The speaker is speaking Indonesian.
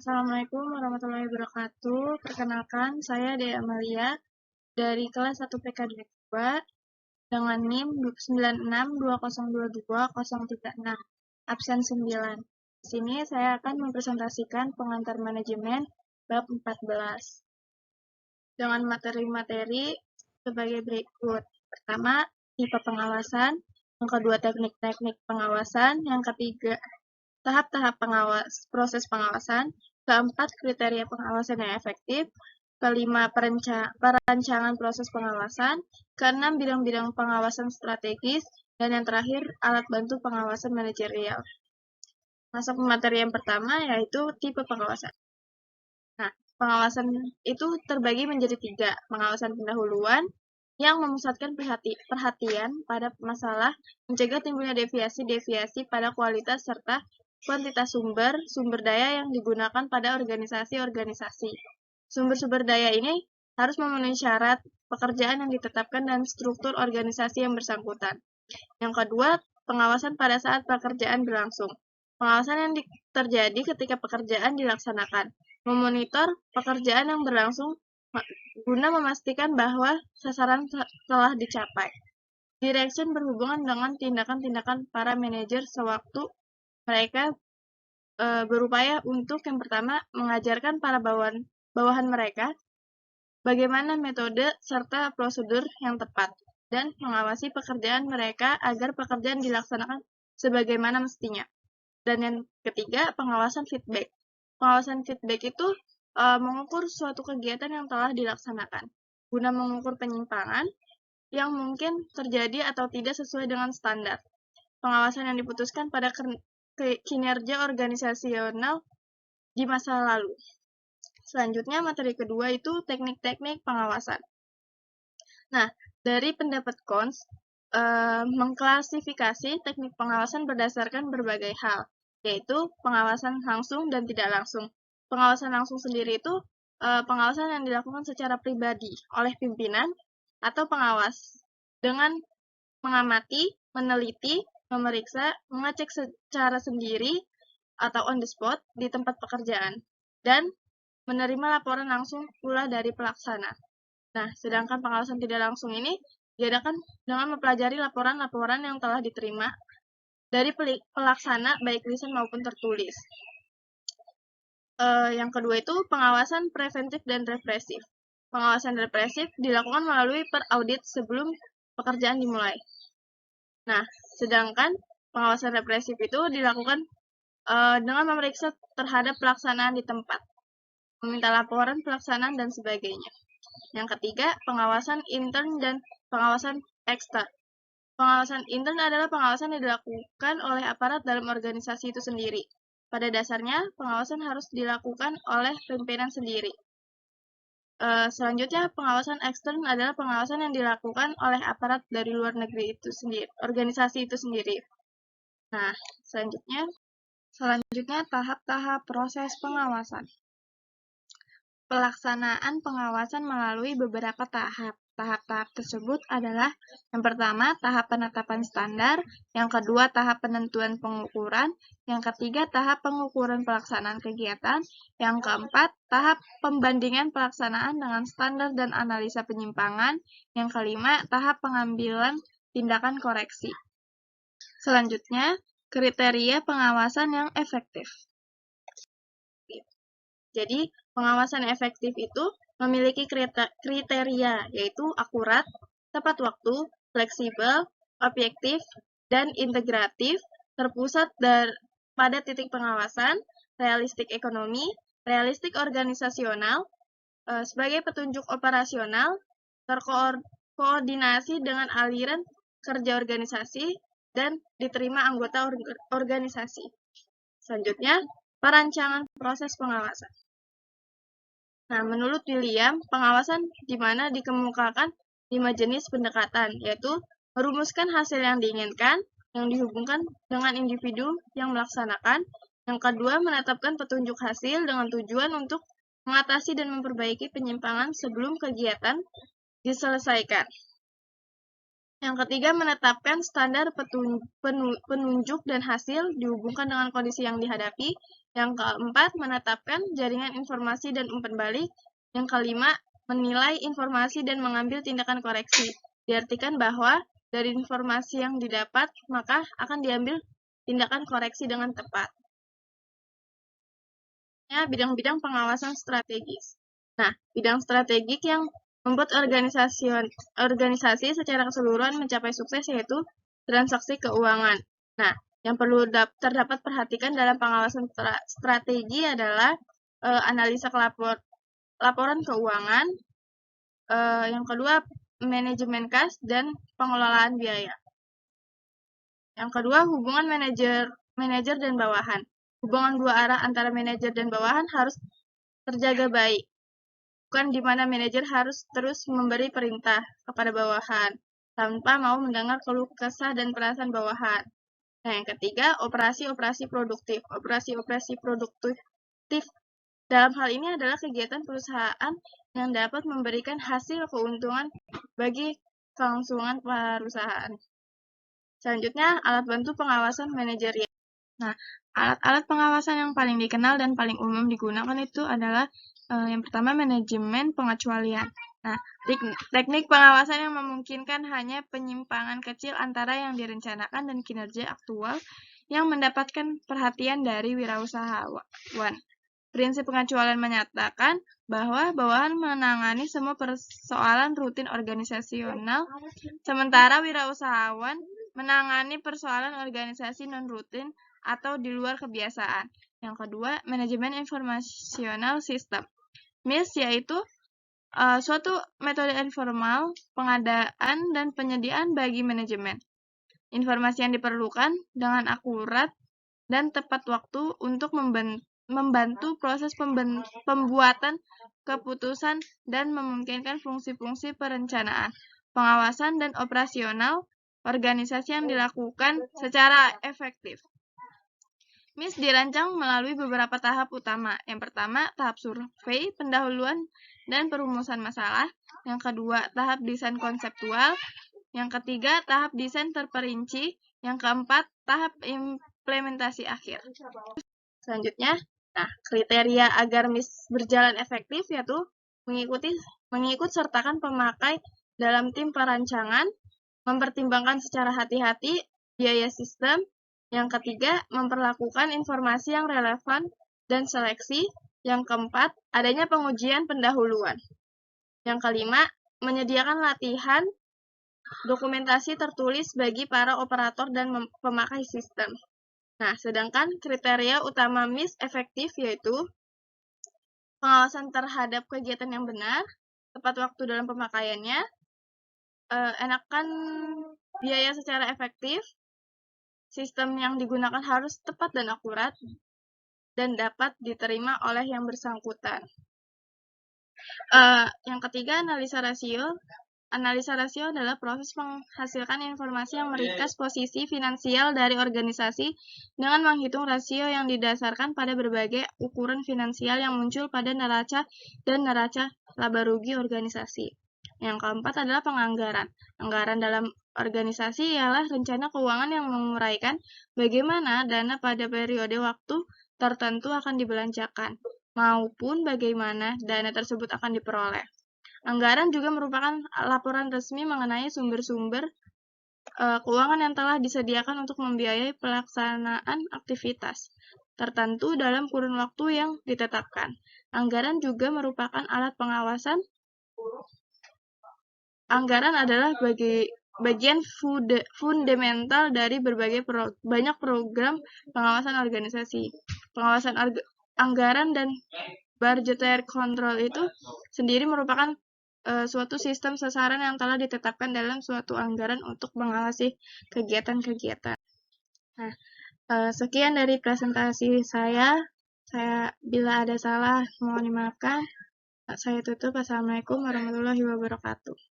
Assalamualaikum warahmatullahi wabarakatuh. Perkenalkan, saya Dea Amalia dari kelas 1 PK 2 dengan NIM 9620220036, absen 9. Di sini saya akan mempresentasikan pengantar manajemen bab 14 dengan materi-materi sebagai berikut. Pertama, tipe pengawasan, yang kedua teknik-teknik pengawasan, yang ketiga tahap-tahap proses pengawasan, keempat kriteria pengawasan yang efektif, kelima perancangan proses pengawasan, keenam bidang-bidang pengawasan strategis, dan yang terakhir alat bantu pengawasan manajerial. Masuk ke materi yang pertama yaitu tipe pengawasan. Nah, pengawasan itu terbagi menjadi 3, pengawasan pendahuluan yang memusatkan perhatian pada masalah, mencegah timbulnya deviasi-deviasi pada kualitas serta kuantitas sumber daya yang digunakan pada organisasi-organisasi. Sumber-sumber daya ini harus memenuhi syarat pekerjaan yang ditetapkan dan struktur organisasi yang bersangkutan. Yang kedua, pengawasan pada saat pekerjaan berlangsung. Pengawasan yang terjadi ketika pekerjaan dilaksanakan. Memonitor pekerjaan yang berlangsung guna memastikan bahwa sasaran telah dicapai. Direction berhubungan dengan tindakan-tindakan para manajer sewaktu mereka berupaya untuk yang pertama mengajarkan para bawahan mereka bagaimana metode serta prosedur yang tepat dan mengawasi pekerjaan mereka agar pekerjaan dilaksanakan sebagaimana mestinya. Dan yang ketiga, pengawasan feedback. Pengawasan feedback itu mengukur suatu kegiatan yang telah dilaksanakan guna mengukur penyimpangan yang mungkin terjadi atau tidak sesuai dengan standar. Pengawasan yang diputuskan pada kinerja organisasional di masa lalu. Selanjutnya, materi kedua itu teknik-teknik pengawasan. Nah, dari pendapat Kons, mengklasifikasi teknik pengawasan berdasarkan berbagai hal, yaitu pengawasan langsung dan tidak langsung. Pengawasan langsung sendiri itu pengawasan yang dilakukan secara pribadi oleh pimpinan atau pengawas dengan mengamati, meneliti, memeriksa, mengecek secara sendiri atau on the spot di tempat pekerjaan, dan menerima laporan langsung pula dari pelaksana. Nah, sedangkan pengawasan tidak langsung ini diadakan dengan mempelajari laporan-laporan yang telah diterima dari pelaksana baik lisan maupun tertulis. Yang kedua itu pengawasan preventif dan represif. Pengawasan represif dilakukan melalui per-audit sebelum pekerjaan dimulai. Nah, sedangkan pengawasan represif itu dilakukan dengan memeriksa terhadap pelaksanaan di tempat, meminta laporan pelaksanaan, dan sebagainya. Yang ketiga, pengawasan intern dan pengawasan ekstern. Pengawasan intern adalah pengawasan yang dilakukan oleh aparat dalam organisasi itu sendiri. Pada dasarnya, pengawasan harus dilakukan oleh pimpinan sendiri. Selanjutnya, pengawasan ekstern adalah pengawasan yang dilakukan oleh aparat dari luar negeri itu sendiri, organisasi itu sendiri. Nah, selanjutnya tahap-tahap proses pengawasan. Pelaksanaan pengawasan melalui beberapa tahap. Tahap-tahap tersebut adalah yang pertama, tahap penetapan standar, yang kedua, tahap penentuan pengukuran, yang ketiga, tahap pengukuran pelaksanaan kegiatan, yang keempat, tahap pembandingan pelaksanaan dengan standar dan analisa penyimpangan, yang kelima, tahap pengambilan tindakan koreksi. Selanjutnya, kriteria pengawasan yang efektif. Jadi, pengawasan efektif itu memiliki kriteria, yaitu akurat, tepat waktu, fleksibel, objektif, dan integratif, terpusat pada titik pengawasan, realistik ekonomi, realistik organisasional, sebagai petunjuk operasional, terkoordinasi dengan aliran kerja organisasi, dan diterima anggota organisasi. Selanjutnya, perancangan proses pengawasan. Nah, menurut William, pengawasan di mana dikemukakan 5 jenis pendekatan, yaitu merumuskan hasil yang diinginkan, yang dihubungkan dengan individu yang melaksanakan. Yang kedua, menetapkan petunjuk hasil dengan tujuan untuk mengatasi dan memperbaiki penyimpangan sebelum kegiatan diselesaikan. Yang ketiga, menetapkan standar penunjuk dan hasil dihubungkan dengan kondisi yang dihadapi. Yang keempat, menetapkan jaringan informasi dan umpan balik. Yang kelima, menilai informasi dan mengambil tindakan koreksi. Diartikan bahwa dari informasi yang didapat, maka akan diambil tindakan koreksi dengan tepat. Bidang-bidang pengawasan strategis. Nah, bidang strategik yang membuat organisasi secara keseluruhan mencapai sukses yaitu transaksi keuangan. Nah, yang perlu terdapat perhatikan dalam pengawasan strategi adalah analisa laporan keuangan, yang kedua manajemen kas dan pengelolaan biaya. Yang kedua, hubungan manajer dan bawahan. Hubungan dua arah antara manajer dan bawahan harus terjaga baik. Bukan di mana manajer harus terus memberi perintah kepada bawahan tanpa mau mendengar keluh kesah dan perasaan bawahan. Nah, yang ketiga, operasi-operasi produktif. Operasi-operasi produktif dalam hal ini adalah kegiatan perusahaan yang dapat memberikan hasil keuntungan bagi kelangsungan perusahaan. Selanjutnya, alat bantu pengawasan manajerial. Nah, alat-alat pengawasan yang paling dikenal dan paling umum digunakan itu adalah yang pertama, manajemen pengecualian. Nah, teknik pengawasan yang memungkinkan hanya penyimpangan kecil antara yang direncanakan dan kinerja aktual yang mendapatkan perhatian dari wirausahawan. Prinsip pengecualian menyatakan bahwa bawahan menangani semua persoalan rutin organisasional, sementara wirausahawan menangani persoalan organisasi non-rutin atau di luar kebiasaan. Yang kedua, manajemen informasional sistem. MIS yaitu suatu metode informal pengadaan dan penyediaan bagi manajemen. Informasi yang diperlukan dengan akurat dan tepat waktu untuk membantu proses pembuatan keputusan dan memungkinkan fungsi-fungsi perencanaan, pengawasan, dan operasional organisasi yang dilakukan secara efektif. MIS dirancang melalui beberapa tahap utama. Yang pertama, tahap survei, pendahuluan, dan perumusan masalah. Yang kedua, tahap desain konseptual. Yang ketiga, tahap desain terperinci. Yang keempat, tahap implementasi akhir. Selanjutnya, kriteria agar MIS berjalan efektif yaitu mengikut sertakan pemakai dalam tim perancangan, mempertimbangkan secara hati-hati biaya sistem. Yang ketiga, memperlakukan informasi yang relevan dan seleksi. Yang keempat, adanya pengujian pendahuluan. Yang kelima, menyediakan latihan dokumentasi tertulis bagi para operator dan pemakai sistem. Nah, sedangkan kriteria utama MIS efektif yaitu pengawasan terhadap kegiatan yang benar, tepat waktu dalam pemakaiannya, enakan biaya secara efektif, sistem yang digunakan harus tepat dan akurat, dan dapat diterima oleh yang bersangkutan. Yang ketiga, analisa rasio. Analisa rasio adalah proses menghasilkan informasi yang meringkas posisi finansial dari organisasi dengan menghitung rasio yang didasarkan pada berbagai ukuran finansial yang muncul pada neraca dan neraca laba rugi organisasi. Yang keempat adalah penganggaran. Anggaran dalam organisasi ialah rencana keuangan yang menguraikan bagaimana dana pada periode waktu tertentu akan dibelanjakan, maupun bagaimana dana tersebut akan diperoleh. Anggaran juga merupakan laporan resmi mengenai sumber-sumber keuangan yang telah disediakan untuk membiayai pelaksanaan aktivitas tertentu dalam kurun waktu yang ditetapkan. Anggaran juga merupakan alat pengawasan. Anggaran adalah bagian fundamental dari banyak program pengawasan organisasi. Pengawasan anggaran dan budgetary control itu sendiri merupakan suatu sistem sasaran yang telah ditetapkan dalam suatu anggaran untuk mengawasi kegiatan-kegiatan. Nah, sekian dari presentasi saya. Bila ada salah, mohon dimaafkan. Saya tutup. Assalamualaikum warahmatullahi wabarakatuh.